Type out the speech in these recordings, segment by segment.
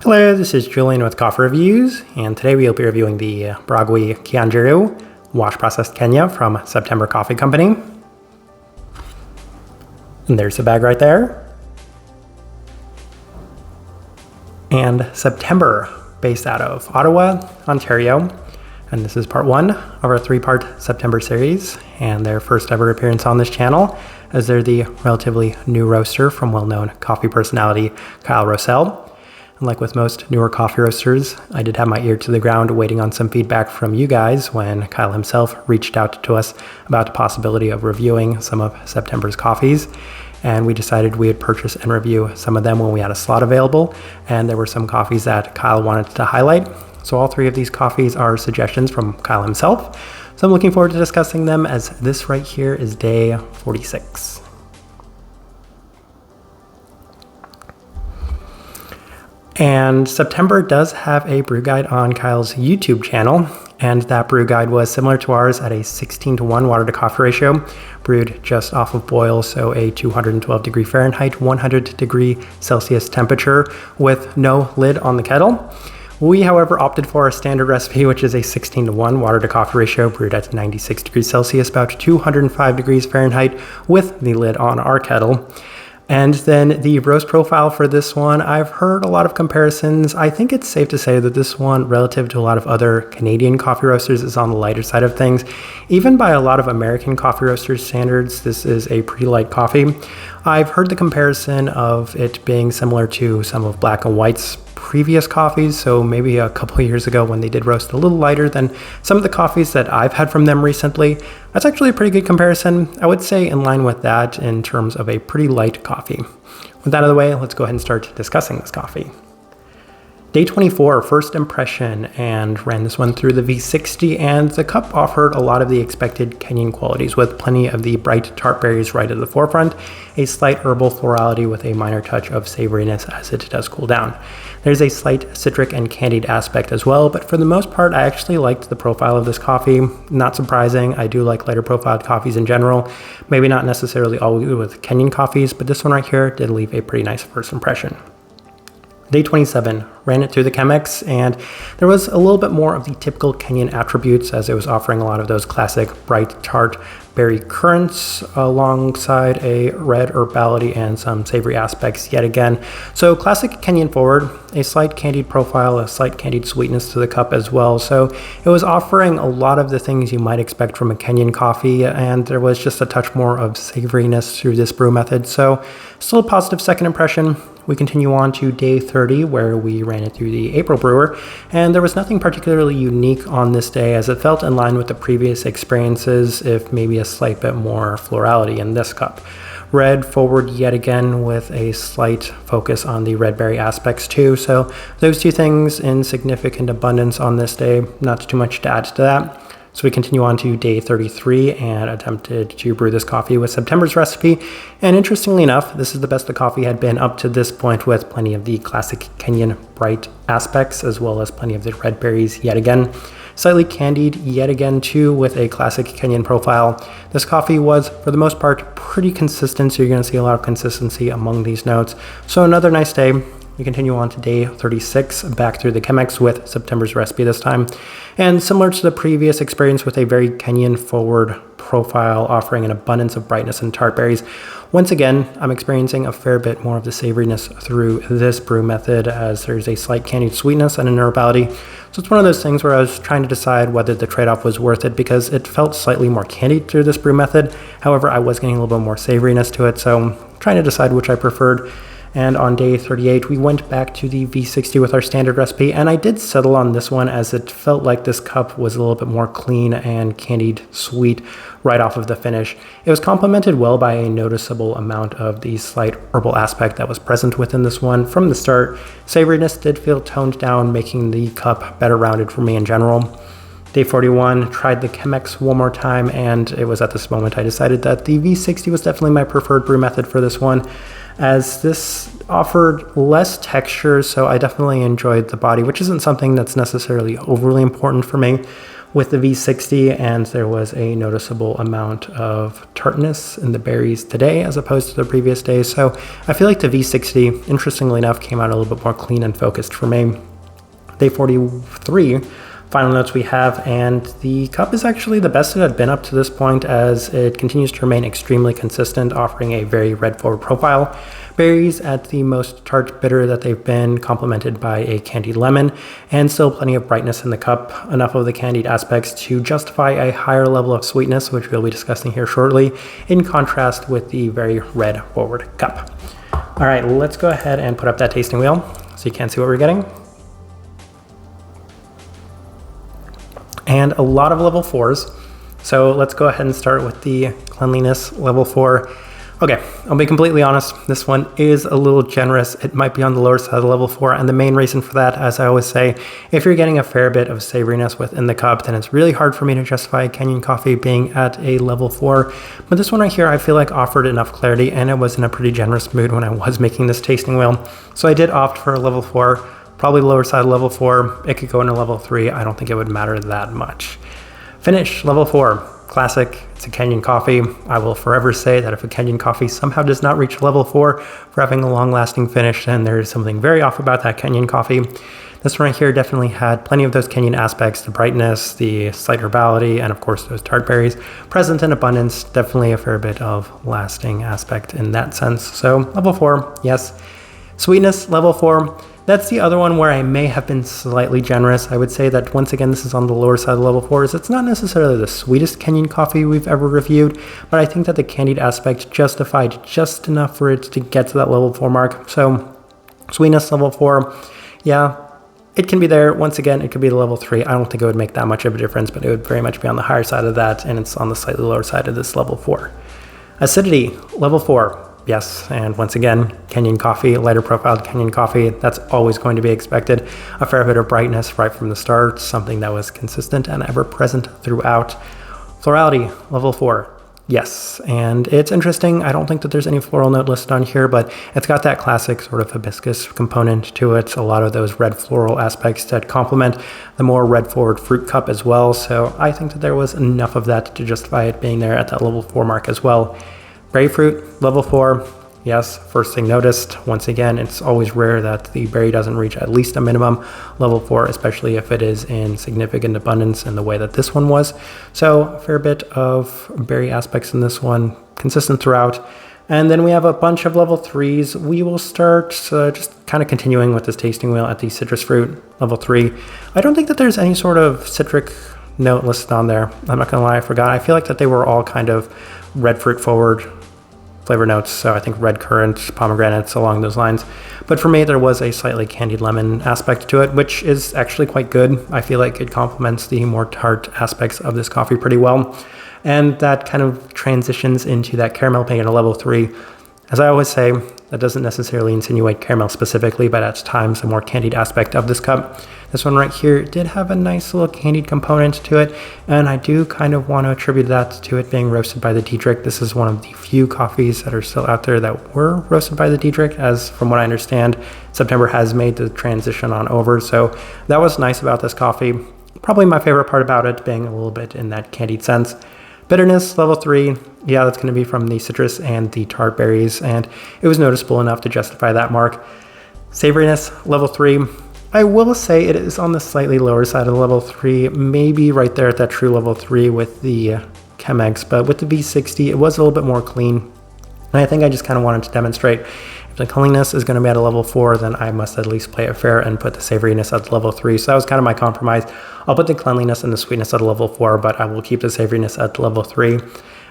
Hello, this is Julian with Coffee Reviews, and today we'll be reviewing the Baragwi Kianjiru wash processed Kenya from September Coffee Company. And there's the bag right there. And September, based out of Ottawa, Ontario. And this is part one of our three-part September series, and their first ever appearance on this channel, as they're the relatively new roaster from well-known coffee personality Kyle Rossell. And like with most newer coffee roasters, I did have my ear to the ground waiting on some feedback from you guys when Kyle himself reached out to us about the possibility of reviewing some of September's coffees. And we decided we would purchase and review some of them when we had a slot available. And there were some coffees that Kyle wanted to highlight. So all three of these coffees are suggestions from Kyle himself. So I'm looking forward to discussing them, as this right here is day 46. And September does have a brew guide on Kyle's YouTube channel, and that brew guide was similar to ours at a 16:1 water to coffee ratio, brewed just off of boil, so a 212 degree Fahrenheit, 100 degree Celsius temperature with no lid on the kettle. We, however, opted for a standard recipe, which is a 16:1 water to coffee ratio, brewed at 96 degrees Celsius, about 205 degrees Fahrenheit, with the lid on our kettle. And then the roast profile for this one, I've heard a lot of comparisons. I think it's safe to say that this one, relative to a lot of other Canadian coffee roasters, is on the lighter side of things. Even by a lot of American coffee roasters standards, this is a pretty light coffee. I've heard the comparison of it being similar to some of Black and White's previous coffees, so maybe a couple of years ago when they did roast a little lighter than some of the coffees that I've had from them recently. That's actually a pretty good comparison. I would say in line with that in terms of a pretty light coffee. With that out of the way, let's go ahead and start discussing this coffee. Day 24, first impression, and ran this one through the V60, and the cup offered a lot of the expected Kenyan qualities, with plenty of the bright tart berries right at the forefront, a slight herbal florality with a minor touch of savoriness as it does cool down. There's a slight citric and candied aspect as well, but for the most part, I actually liked the profile of this coffee. Not surprising, I do like lighter profiled coffees in general, maybe not necessarily always with Kenyan coffees, but this one right here did leave a pretty nice first impression. Day 27, ran it through the Chemex, and there was a little bit more of the typical Kenyan attributes, as it was offering a lot of those classic bright tart berry currants alongside a red herbality and some savory aspects yet again. So classic Kenyan forward, a slight candied profile, a slight candied sweetness to the cup as well. So it was offering a lot of the things you might expect from a Kenyan coffee, and there was just a touch more of savoriness through this brew method. So still a positive second impression. We continue on to day 30, where we ran it through the April brewer, and there was nothing particularly unique on this day, as it felt in line with the previous experiences, if maybe a slight bit more florality in this cup. Red forward yet again, with a slight focus on the red berry aspects too, so those two things in significant abundance on this day, not too much to add to that. So we continue on to day 33 and attempted to brew this coffee with September's recipe. And interestingly enough, this is the best the coffee had been up to this point, with plenty of the classic Kenyan bright aspects, as well as plenty of the red berries yet again. Slightly candied yet again too, with a classic Kenyan profile. This coffee was, for the most part, pretty consistent, so you're going to see a lot of consistency among these notes. So another nice day. We continue on to day 36, back through the Chemex with September's recipe this time. And similar to the previous experience, with a very Kenyan forward profile, offering an abundance of brightness and tart berries. Once again, I'm experiencing a fair bit more of the savoriness through this brew method, as there's a slight candied sweetness and an herbality. So it's one of those things where I was trying to decide whether the trade-off was worth it, because it felt slightly more candied through this brew method. However, I was getting a little bit more savoriness to it, so I'm trying to decide which I preferred. And on day 38, we went back to the V60 with our standard recipe, and I did settle on this one, as it felt like this cup was a little bit more clean and candied sweet right off of the finish. It was complemented well by a noticeable amount of the slight herbal aspect that was present within this one from the start. Savoriness did feel toned down, making the cup better rounded for me in general. Day 41, tried the Chemex one more time, and it was at this moment I decided that the V60 was definitely my preferred brew method for this one, as this offered less texture, so I definitely enjoyed the body, which isn't something that's necessarily overly important for me. with the V60, and there was a noticeable amount of tartness in the berries today as opposed to the previous days. So I feel like the V60, interestingly enough, came out a little bit more clean and focused for me. Day 43, final notes we have, and the cup is actually the best it had been up to this point, as it continues to remain extremely consistent, offering a very red forward profile. Berries at the most tart bitter that they've been, complemented by a candied lemon, and still plenty of brightness in the cup, enough of the candied aspects to justify a higher level of sweetness, which we'll be discussing here shortly, in contrast with the very red forward cup. All right, let's go ahead and put up that tasting wheel so you can see what we're getting. And a lot of level 4s. So let's go ahead and start with the cleanliness level 4. Okay, I'll be completely honest, this one is a little generous. It might be on the lower side of level 4, and the main reason for that, as I always say, if you're getting a fair bit of savoriness within the cup, then it's really hard for me to justify Kenyan coffee being at a level 4. But this one right here, I feel like offered enough clarity, and it was in a pretty generous mood when I was making this tasting wheel. So I did opt for a level 4. Probably the lower side of level 4. It could go into level 3. I don't think it would matter that much. Finish, level 4. Classic. It's a Kenyan coffee. I will forever say that if a Kenyan coffee somehow does not reach level 4 for having a long-lasting finish, then there is something very off about that Kenyan coffee. This one right here definitely had plenty of those Kenyan aspects, the brightness, the slight herbality, and of course those tart berries present in abundance. Definitely a fair bit of lasting aspect in that sense. So level 4, yes. Sweetness, level 4. That's the other one where I may have been slightly generous. I would say that once again, this is on the lower side of level 4s. It's not necessarily the sweetest Kenyan coffee we've ever reviewed, but I think that the candied aspect justified just enough for it to get to that level 4 mark. So sweetness, level 4, yeah, it can be there. Once again, it could be the level 3. I don't think it would make that much of a difference, but it would very much be on the higher side of that, and it's on the slightly lower side of this level 4. Acidity, level 4. Yes, and once again, Kenyan coffee, lighter profiled Kenyan coffee, that's always going to be expected. A fair bit of brightness right from the start, something that was consistent and ever present throughout. Florality, level 4. Yes, and it's interesting. I don't think that there's any floral note listed on here, but it's got that classic sort of hibiscus component to it. A lot of those red floral aspects that complement the more red forward fruit cup as well. So I think that there was enough of that to justify it being there at that level 4 mark as well. Berry fruit, level 4, yes, first thing noticed. Once again, it's always rare that the berry doesn't reach at least a minimum level 4, especially if it is in significant abundance in the way that this one was. So a fair bit of berry aspects in this one, consistent throughout. And then we have a bunch of level 3s. We will start just kind of continuing with this tasting wheel at the citrus fruit, level 3. I don't think that there's any sort of citric note listed on there. I'm not gonna lie, I forgot. I feel like that they were all kind of red fruit forward flavor notes, so I think red currant, pomegranates, along those lines. But for me, there was a slightly candied lemon aspect to it, which is actually quite good. I feel like it complements the more tart aspects of this coffee pretty well. And that kind of transitions into that caramel being at a level 3. As I always say, that doesn't necessarily insinuate caramel specifically, but at times a more candied aspect of this cup. This one right here did have a nice little candied component to it, and I do kind of want to attribute that to it being roasted by the Diedrich. This is one of the few coffees that are still out there that were roasted by the Diedrich, as from what I understand, September has made the transition on over. So that was nice about this coffee. Probably my favorite part about it being a little bit in that candied sense. Bitterness, level 3, yeah, that's going to be from the citrus and the tart berries, and it was noticeable enough to justify that mark. Savoriness, level 3. I will say it is on the slightly lower side of the level 3, maybe right there at that true level 3 with the Chemex, but with the V60, it was a little bit more clean. And I think I just kind of wanted to demonstrate if the cleanliness is going to be at a level 4, then I must at least play it fair and put the savoriness at level 3. So that was kind of my compromise. I'll put the cleanliness and the sweetness at a level 4, but I will keep the savoriness at level 3.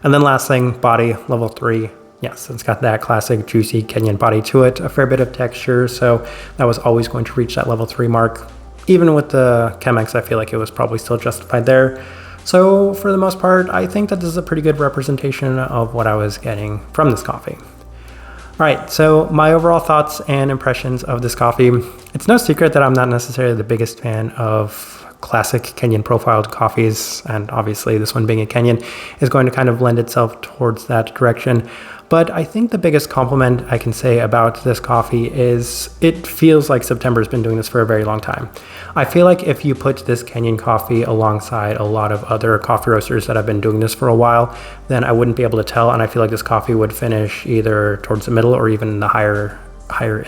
And then last thing, body, level 3. Yes, it's got that classic juicy Kenyan body to it, a fair bit of texture, so that was always going to reach that level 3 mark. Even with the Chemex, I feel like it was probably still justified there. So for the most part, I think that this is a pretty good representation of what I was getting from this coffee. All right, so my overall thoughts and impressions of this coffee. It's no secret that I'm not necessarily the biggest fan of classic Kenyan profiled coffees, and obviously this one being a Kenyan is going to kind of lend itself towards that direction. But I think the biggest compliment I can say about this coffee is it feels like September's been doing this for a very long time. I feel like if you put this Kenyan coffee alongside a lot of other coffee roasters that have been doing this for a while, then I wouldn't be able to tell, and I feel like this coffee would finish either towards the middle or even the higher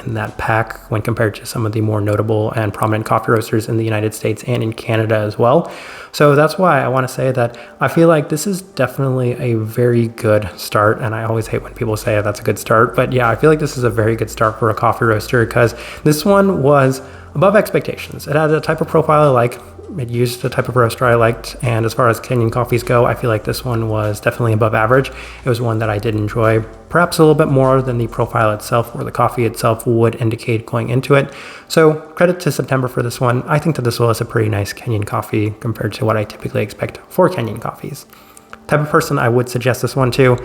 in that pack when compared to some of the more notable and prominent coffee roasters in the United States and in Canada as well. So that's why I want to say that I feel like this is definitely a very good start, and I always hate when people say that's a good start, but yeah, I feel like this is a very good start for a coffee roaster because this one was above expectations. It had a type of profile I like. It used the type of roaster I liked, and as far as Kenyan coffees go, I feel like this one was definitely above average. It was one that I did enjoy, perhaps a little bit more than the profile itself or the coffee itself would indicate going into it. So credit to September for this one. I think that this was a pretty nice Kenyan coffee compared to what I typically expect for Kenyan coffees. Type of person I would suggest this one to.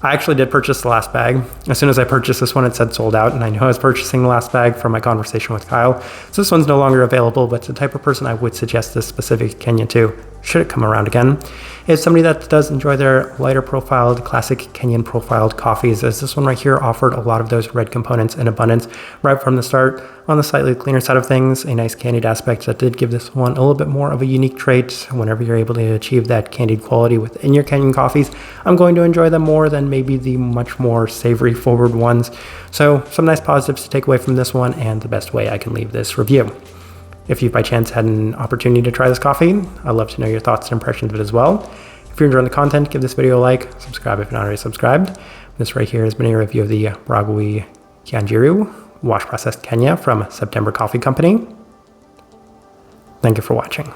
I actually did purchase the last bag. As soon as I purchased this one, it said sold out, and I knew I was purchasing the last bag from my conversation with Kyle. So this one's no longer available, but the type of person I would suggest this specific Kenya to, should it come around again, is somebody that does enjoy their lighter profiled, classic Kenyan profiled coffees, as this one right here offered a lot of those red components in abundance right from the start. On the slightly cleaner side of things, a nice candied aspect that did give this one a little bit more of a unique trait. Whenever you're able to achieve that candied quality within your Kenyan coffees, I'm going to enjoy them more than maybe the much more savory forward ones. So some nice positives to take away from this one, and the best way I can leave this review. If you by chance had an opportunity to try this coffee, I'd love to know your thoughts and impressions of it as well. If you're enjoying the content, give this video a like, subscribe if you're not already subscribed. This right here has been a review of the Baragwi Kianjiru wash processed Kenya from September Coffee Company. Thank you for watching.